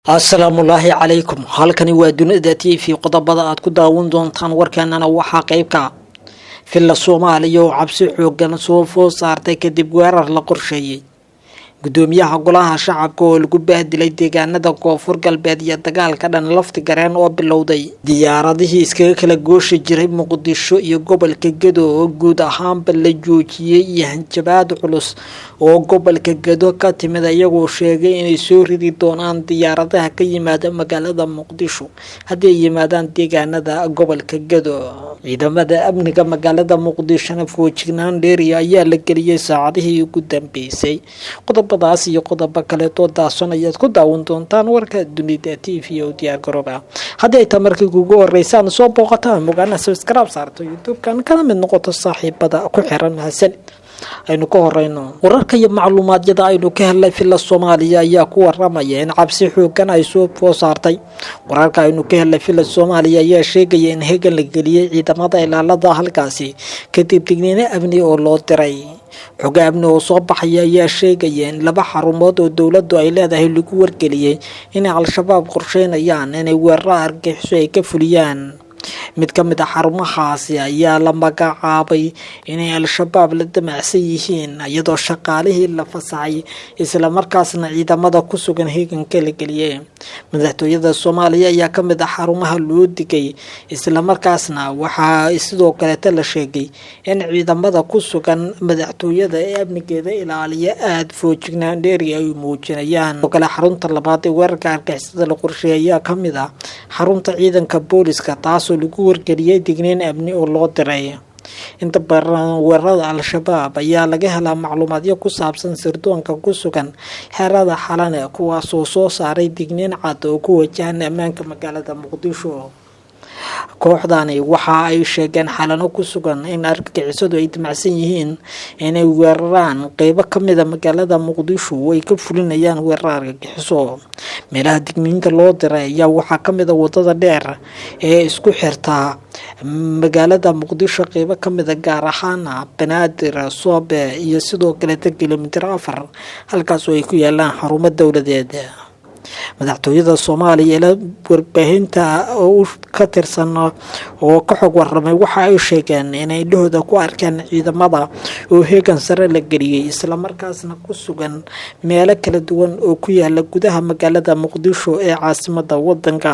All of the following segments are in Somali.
asalaamullaahi calaykum halkani waa dunida TV qodobada aad ku daawan doontaan warkeenana waxaa qaybka filla Soomaaliya oo cabsi xoogan soo food saartay kadib weerar la qorsheeyay gudoomiyaha golaha shacabka oo lagu bahdilay deegaanada koonfur galbeed iyo dagaalka dhan lafti gareen oo bilowday diyaaradihii iskaga kala gooshi jiray Muqdisho iyo gobolka Gedo oo guud ahaanba la joojiyay iyo hanjabaad culus oo gobolka Gedo ka timid iyagoo sheegay inay soo ridi doonaan diyaaradaha ka yimaada magaalada Muqdisho haddii yimaadaan deegaanada gobolka Gedo ciidamada amniga magaalada Muqdisho foojignaan dheeri ayaa la geliyay saacadihii ugu dambeysay qodobadaas iyo qodobo kale oo daasan ayaad ku daawan doontaan warka dunida TV oo diyaar garooba haddii ay tamarkii ugu horeysaan soo booqataan mugaana subscribe saarto YouTube-kan kana mid noqoto saaxiibada ku xiran hasan aynu ka horeyno wararka iyo macluumaadka aynu ka helay filla Soomaaliya ayaa ku waramaya in cabsi xoogan ay soo food saartay wararka aynu ka helay filla Soomaaliya ayaa sheegaya in heegan la geliyay ciidamada ilaalada halkaasi kadib digniino amni oo loo diray xogaamna oo soo baxaya ayaa sheegaya in laba xarumood oo dawladdu ay leedahay lagu wargeliyay in al-shabaab qorsheynayaan inay weerar argagixiso ay ka fuliyaan mid ka mid ah xarumahaasi ayaa la magacaabay inay al-shabaab la damacsan yihiin iyadoo shaqaalihii la fasaxay isla markaasna ciidamada ku sugan heeganka la geliyay madaxtooyada Soomaaliya ayaa ka mid ah xarumaha loo digay isla markaasna waxaa sidoo kale la sheegay in ciidamada ku sugan madaxtooyada ee amnigeeda ilaaliya aad foojignaan dheeri ay muujinayaan oo kale xarunta labaad ee weerarka argagixisada la qorsheeyay ayaa ka mid ah xarunta ciidanka booliska taasoo lagu wargeliyay digniin amni oo loo diray inta badan weerarada al-shabaab ayaa laga helaa macluumaadyo ku saabsan sirdoonka ku sugan xerada xalane kuwaas oo soo saaray digniin cad oo ku wajahan ammaanka magaalada Muqdisho kooxdani waxa ay sheegeen xalano ku sugan in argagixisadu ay damacsan yihiin inay weeraraan qaybo ka mid ah magaalada Muqdisho oo ay ka fulinayaan weerar argagixiso meelaha digniinta loo diray ayaa waxaa ka mid ah wadada dheer ee isku xirta magaalada Muqdisho qaybo ka mid ah gaar ahaan Banaadir Soobe iyo sidoo kale kiiloomitir 4 halkaas oo ay ku yaalaan xarumo dawladeed madaxtooyada Soomaaliya ee warbaahinta oo ka tirsan oo ka xog waramay waxa ay sheegeen inay dhooda ku arkeen ciidamada oo heegan sare la geliyay isla markaasna ku sugan meelo kala duwan oo ku yaala gudaha magaalada Muqdisho ee caasimadda wadanka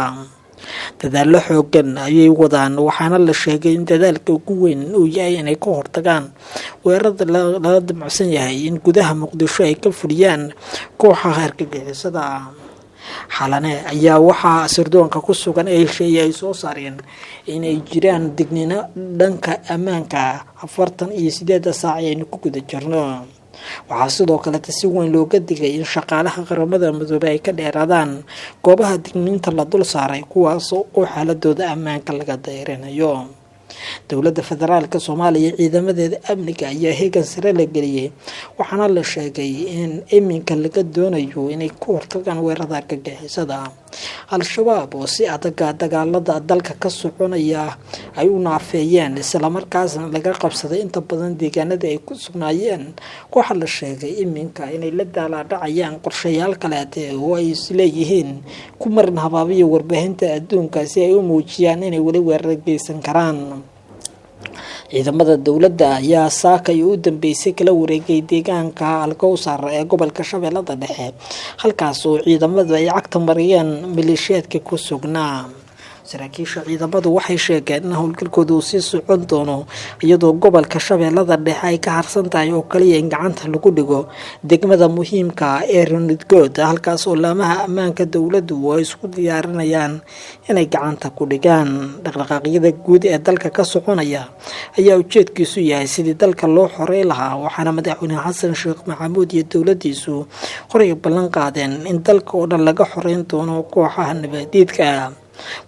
dadaalo xoogan ayay wadaan waxaana la sheegay in dadaalka ugu weyn uu yahay inay ka hortagaan weerarada la damacsan yahay in gudaha Muqdisho ay ka fuliyaan kooxaha argagixisada xalane ayaa waxaa sirdoonka ku sugan ay soo saareen inay jiraan digniino dhanka ammaanka 48 saac aynu ku guda jirno waxaa sidoo kale si weyn looga digay in shaqaalaha qaramada midoobay ay ka dheeraadaan goobaha digniinta la dul saaray kuwaas oo xaaladooda ammaanka laga dayrinayo dowladda federaalka Soomaaliya ciidamadeeda amniga ayaa heegan sare la geliyay waxaana la sheegay in iminka laga doonayo inay ku hortagaan weerarada argagixisada al-shabaab oo si adag dagaalada dalka ka soconaya ay u naafeeyeen isla markaasna laga qabsaday inta badan deegaanada ay ku sugnaayeen waxa la sheegay iminka inay la daalaa-dhacayaan qorshayaal kale oo ay isleeyihiin ku marin habaabiyo warbaahinta adduunka si ay u muujiyaan inay wali weerar geysan karaan ciidamada dawladda ayaa saakay u dambeysay kala wareegay deegaanka Alkowsar ee gobolka Shabeellada Dhexe halkaas oo ciidamadu ay cagta mariyeen maleeshiyaadka ku sugnaa saraakiisha ciidamadu waxay sheegeen in howlgalkoodu uu sii socon doono iyadoo gobolka Shabeellada Dhexe ay ka harsan tahay oo kaliya in gacanta lagu dhigo degmada muhiimka ee Runudgood halkaas oo laamaha ammaanka dawladdu ay isku diyaarinayaan inay gacanta ku dhigaan dhaqdhaqaaqyada guud ee dalka ka soconaya ayaa ujeedkiisu yahay sidii dalka loo xoreey lahaa waxaana madaxweyne Xasan Sheekh Maxamuud iyo dawladdiisu horey ballan qaadeen in dalka oo dhan laga xoreyn doono kooxaha nabadiidka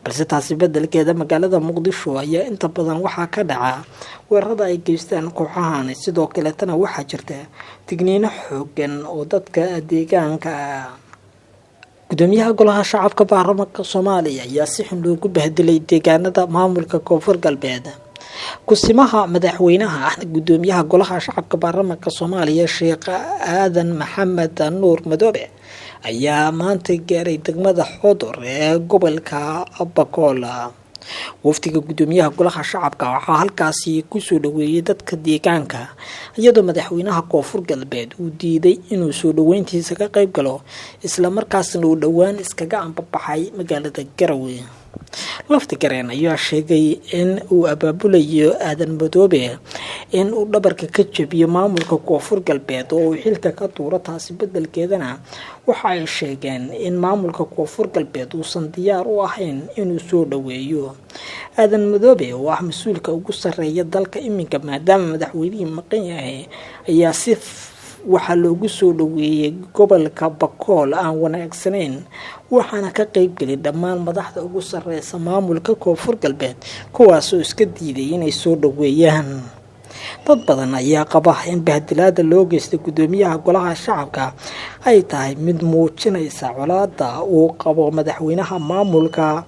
balse taasi bedelkeeda magaalada Muqdisho ayaa inta badan waxaa ka dhaca weerarada ay geystaan kooxahan sidoo kale tan waxaa jirta digniino xoogan oo dadka deegaanka gudoomiyaha golaha shacabka baarlamaanka Soomaaliya ayaa si xun loogu bahdilay deegaanada maamulka koonfur galbeed kusimaha madaxweynaha gudoomiyaha golaha shacabka baarlamaanka Soomaaliya Sheekh Aadan Maxamed Nuur Madoobe ayaa maanta gaaray degmada Xudur ee gobolka Bakool. wafdiga gudoomiyaha golaha shacabka waxaa halkaasi kusoo dhaweeyay dadka deegaanka iyadoo madaxweynaha koonfur galbeed uu diiday inuu soo dhaweyntiisa ka qayb galo isla markaasna uu dhawaan iskaga ambabaxay magaalada Garowe. Laftigareen ayaa sheegay in uu abaabulayo Aadan Madoobe in uu dhabarka ka jabiyo maamulka koonfur galbeed oo uu xilka ka tuuro, taasi bedelkeedana waxa ay sheegeen in maamulka koonfur galbeed uusan diyaar u ahayn inuu soo dhaweeyo. Aadan Madoobe oo ah mas'uulka ugu sareeya dalka iminka maadaama madaxweynihii maqan yahay ayaa si waxaa loogu soo dhaweeyay gobolka Bakool aan wanaagsaneyn, waxaana ka qayb galay dhammaan madaxda ugu sareysa maamulka koonfur galbeed kuwaasoo iska diiday inay soo dhaweeyaan. dad badan ayaa qaba in bahdilaada loo geystay gudoomiyaha golaha shacabka ay tahay mid muujinaysa colaadda uu qabo madaxweynaha maamulka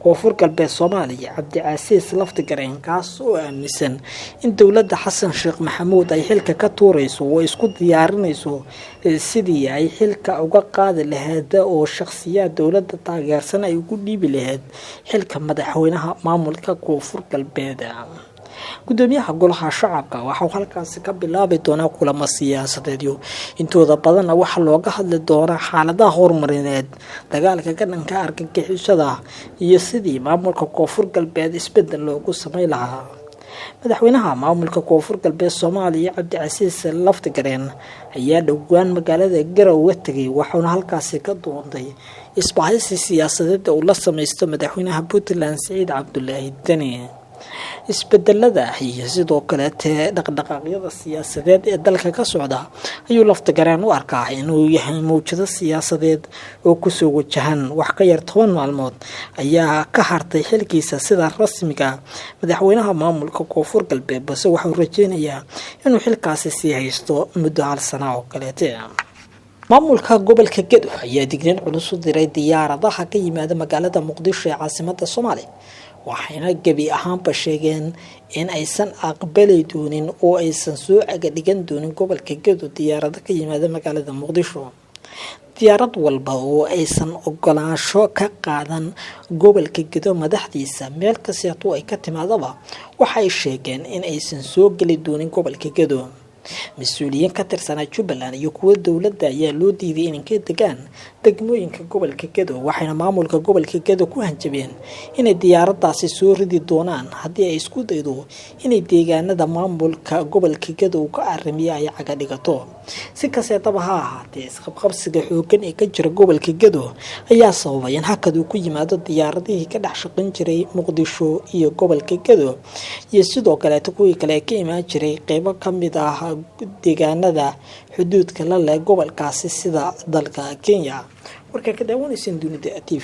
koonfur galbeed Soomaaliya Cabdicasiis Laftigareen, kaas oo aaminsan in dowladda Xasan Sheekh Maxamuud ay xilka ka tuurayso oo isku diyaarinayso sidii ay xilka uga qaadi lahayd oo shakhsiyaad dowladda taageersan ay ugu dhiibi lahayd xilka madaxweynaha maamulka koonfur galbeed. gudoomiyaha golaha shacabka waxa uu halkaasi ka bilaabi doonaa kulamo siyaasadeed intooda badanna waxa looga hadli doonaa xaaladaha horumarineed, dagaalka ka dhanka argagixisada iyo sidii maamulka koonfur galbeed isbedel loogu sameyn lahaa. madaxweynaha maamulka koonfur galbeed Soomaaliya Cabdicasiis Laftigareen ayaa dhowaan magaalada Garowe tagay, waxaana halkaasi ka doontay isbahaysi siyaasadeed oo la sameysto madaxweynaha Puntland Saciid Cabdullaahi Dani. isbedelada iyo sidoo kale dhaqdhaqaaqyada siyaasadeed ee dalka ka socda ayuu Laftigareen u arkaa inuu yahay mowjado siyaasadeed oo kusoo wajahan. wax ka yar 10 maalmood ayaa ka hartay xilkiisa sida rasmiga madaxweynaha maamulka koonfur galbeed, balse waxuu rajeynayaa inuu xilkaasi sii haysto muddo 1 sano oo kaleete. maamulka gobolka Gedo ayaa digniin culus u diray diyaaradaha ka yimaada magaalada Muqdisho ee caasimadda Soomaaliya, waxayna gebi ahaanba sheegeen in aysan aqbali doonin oo aysan soo dhigan doonin gobolka Gedo diyaarado ka yimaada magaalada Muqdisho. diyaarad walba oo aysan ogolaansho ka qaadan gobolka Gedo madaxdiisa meel kasta oo ay ka timaadaba waxay sheegeen in aysan soo gali doonin gobolka Gedo. mas-uuliyiin ka tirsan Jubbaland iyo kuwa dowladda ayaa loo diiday inay ka degaan degmooyinka gobolka Gedo, waxayna maamulka gobolka Gedo ku hanjabeen inay diyaaradaasi soo ridi doonaan haddii ay isku daydo inay deegaanada maamulka gobolka Gedo ka arrimiyo ay caga dhigato. si kastaba ha ahaatee, isqabqabsiga xooggan ee ka jira gobolka Gedo ayaa sababay in hakad uu ku yimaado diyaaradihii ka dhex shaqayn jiray Muqdisho iyo gobolka Gedo iyo sidoo kale kuwii kale ka imaan jiray qaybo ka mid ah deegaanada xuduudka la leh gobolkaasi sida dalka Kenya. warka ka daawanaysan dunida TV